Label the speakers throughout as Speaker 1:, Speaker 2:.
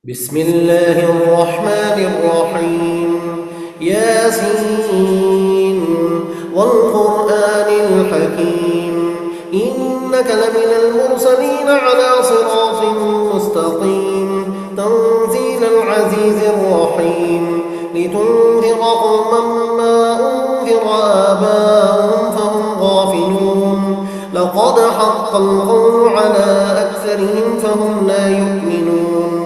Speaker 1: بسم الله الرحمن الرحيم ياسين والقرآن الحكيم إنك لمن المرسلين على صراط مستقيم تنزيل العزيز الرحيم لتنذر قوما ما أنذر آباؤهم فهم غافلون لقد حق القول على أكثرهم فهم لا يؤمنون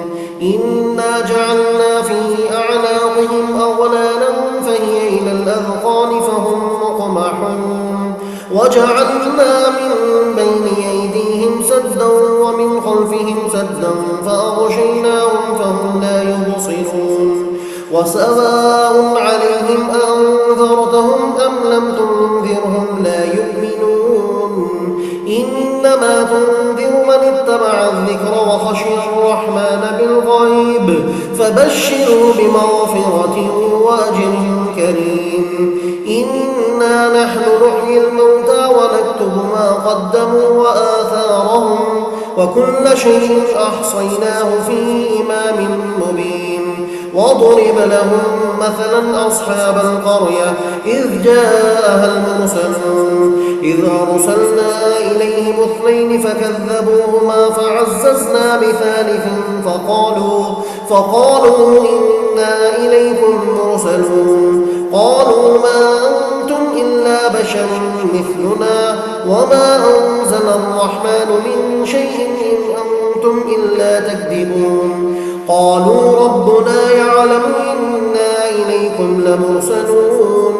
Speaker 1: إنا جعلنا في أعناقهم أغلالا فهي إلى الأذقان فهم مقمحون وجعلنا من بين أيديهم سدا ومن خلفهم سدا فأغشيناهم فهم لا يبصرون وسواء عليهم أنذرتهم أم لم تنذرهم لا يؤمنون إنما تنذر من اتبع الذكر وخشي الرحمن بالغيب فبشروا بمغفرة وأجر كريم إنا نحن نحيي الموتى ونكتب ما قدموا وآثارهم وكل شيء أحصيناه في إمام مبين واضرب لهم مثلا أصحاب القرية إذ جاءها المرسلون إذ أرسلنا إليهم اثنين فكذبوهما فعززنا بثالث فقالوا إنا إليكم مرسلون قالوا ما أنتم إلا بشر مثلنا وما أنزل الرحمن من شيء إن أنتم إلا تكذبون قالوا ربنا يعلم إنا إليكم لمرسلون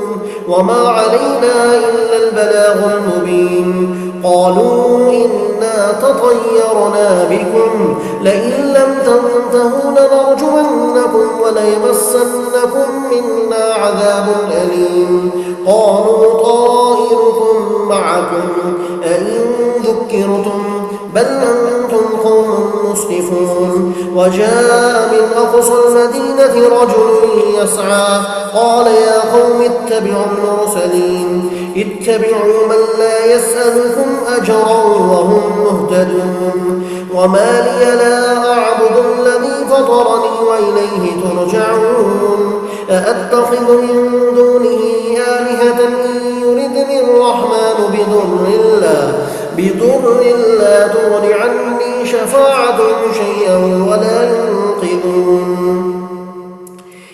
Speaker 1: وما علينا إلا البلاغ المبين قالوا إنا تطيرنا بكم لئن لم تنتهوا لنرجمنكم وليمسنكم منا عذاب أليم قالوا طائركم معكم أئن ذكرتم بل أنتم قوم مسرفون وجاء من أقصى المدينة رجل يسعى قال يا قوم اتبعوا المرسلين اتبعوا من لا يسألكم أجرا وهم مهتدون وما لي لا أعبد الذي فطرني وإليه ترجعون أأتخذ من دونه آلهة إن يردني الرحمن بضر لا تغن عني شفاعتهم شيئا ولا ينقذون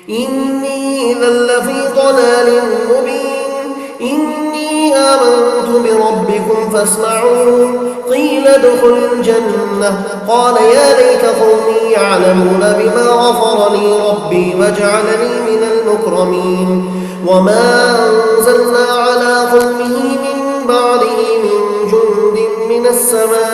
Speaker 1: إني إذا لفي ضلال مبين إني آمنت بربكم فاسمعون قيل ادخل الجنة قال يا ليت قومي يعلمون بما غفر لي ربي وجعلني من المكرمين وما أنزلنا على قومه من بعده من جند من السماء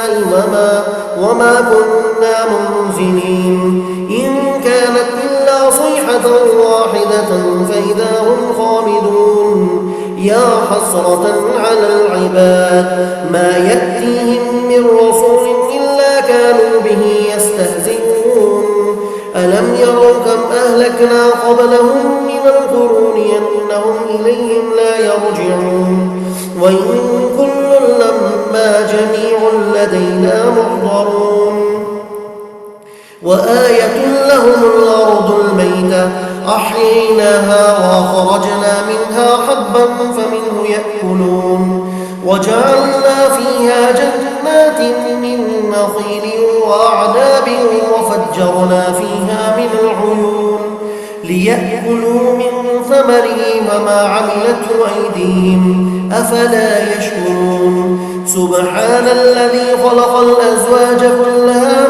Speaker 1: وما كنا منزلين إن كانت إلا صيحة واحدة فإذا هم خامدون يا حسرة على العباد ما يأتيهم من رسول إلا كانوا به يستهزئون ألم يروا كم أهلكنا قبلهم من القرون أنهم إليهم لا يرجعون وإن كل لما جميع لدينا محضرون وآية لهم الأرض الميتة أحييناها وأخرجنا منها حبا فمنه يأكلون وجعلنا فيها جنات من نخيل وأعناب وفجرنا فيها من العيون ليأكلوا من ثمره وما عملته أيديهم أفلا يشكرون سبحان الذي خلق الأزواج كلها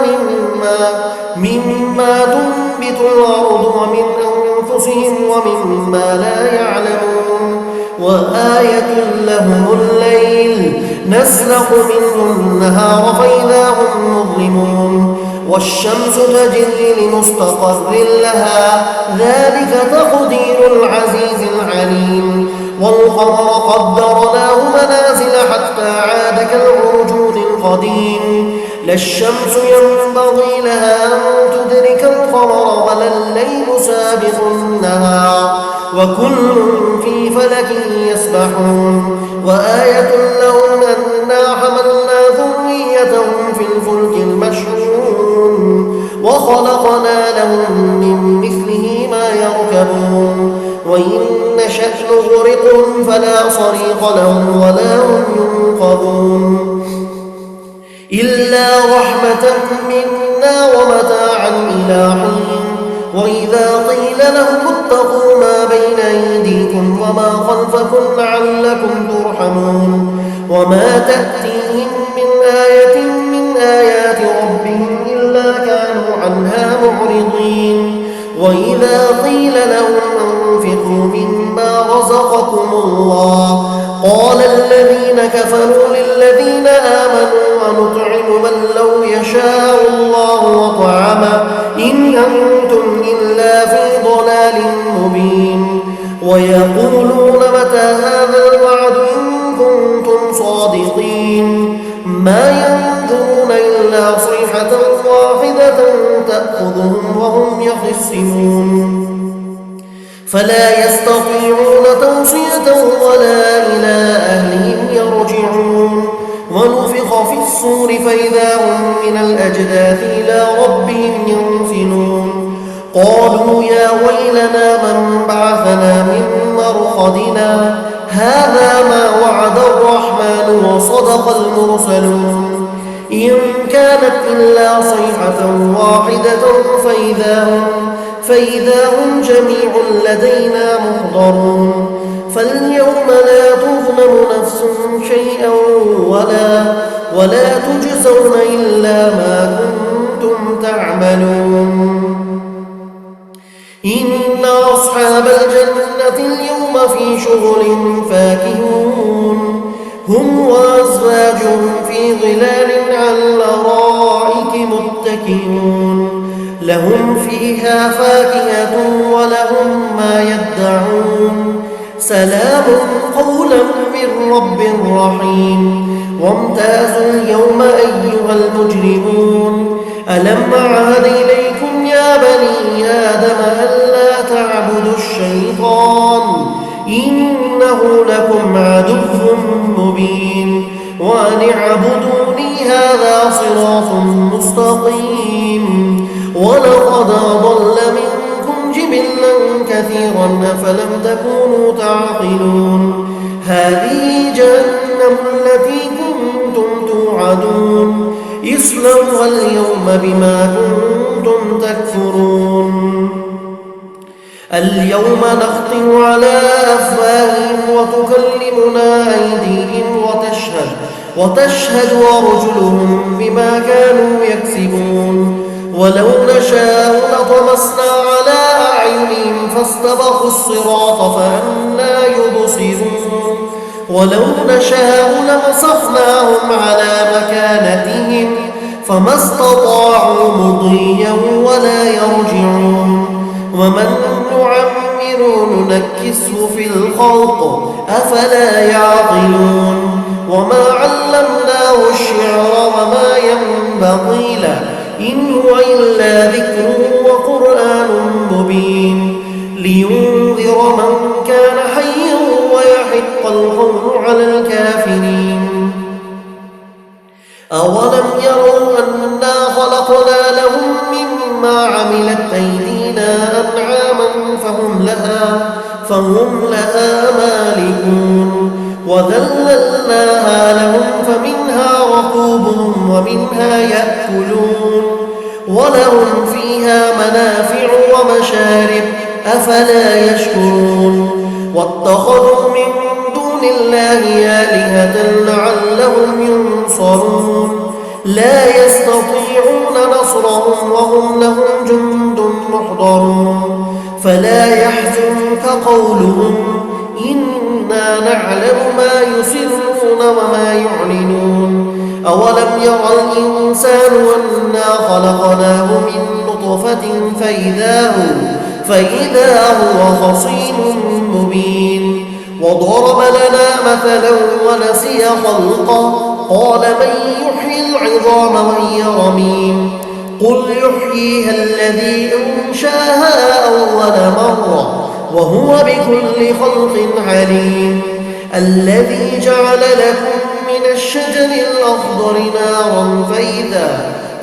Speaker 1: مما تنبت الأرض ومن أنفسهم ومما لا يعلمون وآية لهم الليل نسلخ منه النهار فإذا هم مظلمون والشمس تجري لمستقر لها ذلك تقدير العزيز العليم والقمر قدرناه منازل حتى عاد كالعرجون القديم لا الشمس ينبغي لها أن تدرك القمر ولا الليل سابق النهار وكل في فلك يسبحون وآية لهم أنا حملنا ذريتهم في الفلك المشحون وخلقنا لهم من مثله ما يركبون وإن نشأ نغرقهم فلا صريخ لهم ولا هم ينقذون إلا رحمة منا ومتاعا إلى حين وإذا قيل لهم اتقوا ما بين أيديكم وما خلفكم لعلكم ترحمون وما تأتيهم من آية من آيات ربهم إلا كانوا عنها معرضين وإذا قيل لهم أنفقوا مما رزقكم الله قال الذين كفروا للذين آمنوا ونطعم من لو يشاء الله وطعمه إن أنتم إلا في ضلال مبين ويقولون متى هذا الوعد إن كنتم صادقين ما ينظرون إلا صيحة واحدة تأخذهم وهم يخصمون فلا يستطيعون توصية ولا إلى أهلهم يرجعون ونفخ في الصور فإذا هم من الأجداث إلى ربهم ينسلون قالوا يا ويلنا من بعثنا من مرقدنا هذا ما وعد الرحمن وصدق المرسلون إن كانت إلا صيحة واحدة فإذا هم جميع لدينا محضرون فاليوم لا تظلم نفس شيئا ولا تجزون إلا ما كنتم تعملون إن أصحاب الجنة اليوم في شغل فاكهون هم وأزواجهم في ظلال على الأرائك متكئون لهم فيها فاكهة ولهم ما يدعون سلام قولا من رب رحيم وامتازوا اليوم أيها المجرمون ألم أعهد إليكم يا بني آدم ألا تعبدوا الشيطان إنه لكم عدو مبين وأن اعبدوني هذا صراط مستقيم ولقد أضل منكم جبلا كثيرا أفلم تكونوا تعقلون هذه جهنم التي كنتم توعدون اصلوها اليوم بما كنتم تكفرون اليوم نختم على أفواههم وتكلمنا أيديهم وتشهد أرجلهم بما كانوا يكسبون ولو نشاء لطمسنا على أعينهم فاستبقوا الصراط فأنى يبصرون ولو نشاء لمسخناهم على مكانتهم فما استطاعوا مضيا ولا يرجعون ومن نعمر ننكسه في الخلق أفلا يعقلون وما علمناه الشعر وما ينبغي له إن هو إلا ذكر وقرآن مبين لينذر من كان حيا ويحق القول على الكافرين أولم يروا أنا خلقنا لهم مما عملت أيدينا أنعاما فهم لها مالكون وذللناها لهم فمنها ركوبهم ومنها يأكلون ولهم فيها منافع ومشارب أفلا يشكرون واتخذوا من دون الله آلهة لعلهم ينصرون لا يستطيعون نصرهم وهم لهم جند محضرون فلا يحزنك قولهم إنا نعلم ما يسرون وما يعلنون أولم يرى الإنسان أنا خلقناه من نطفة فإذا هو خصيم مبين وضرب لنا مثلا ونسي خلقه قال من يحيي العظام وهي رميم قل يحييها الذي أنشاها أول مرة وهو بكل خلق عليم الذي جعل لكم من الشجر الأخضر نارا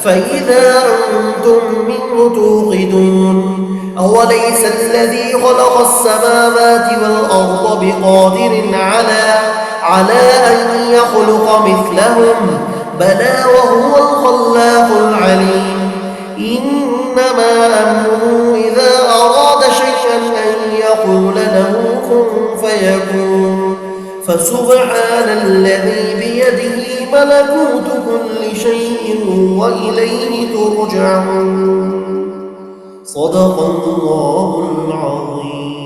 Speaker 1: فإذا أنتم منه توقدون أوليس الذي خلق السماوات والأرض بقادر على أن يخلق مثلهم بلى وهو الخلاق العليم إنما أمره إذا أراد شيئا أن يقول له كن فيكون فسبحان الذي بيده ملكوت كل شيء وإليه ترجعون صدق الله العظيم.